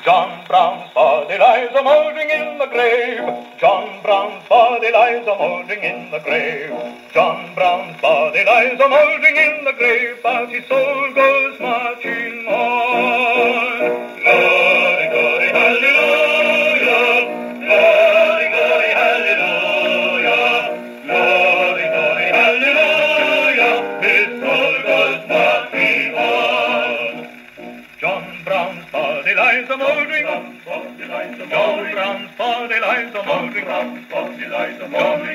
John Brown's body lies a mouldering in the grave. John Brown's body lies a mouldering in the grave. John Brown's body lies a mouldering in the grave, but his soul goes marching on. Glory, glory, hallelujah. Glory, glory, hallelujah. Glory, glory, hallelujah. His soul goes marching on. John Brown's body lies a mouldering. John Brown's body lies a mouldering. John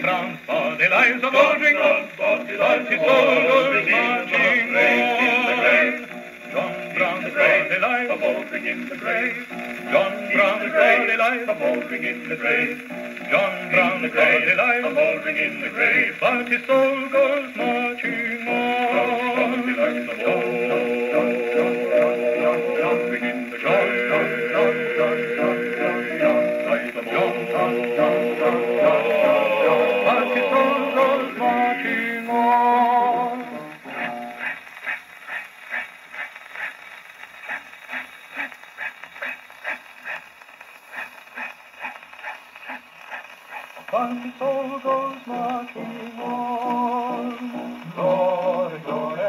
Brown's body lies a mouldering. But his soul goes marching on. John Brown's body lies a mouldering in the grave. John Brown's body lies a mouldering in the grave. John Brown's body lies a mouldering in the grave, but his soul goes marching on. But his soul goes marching on. Glory, glory.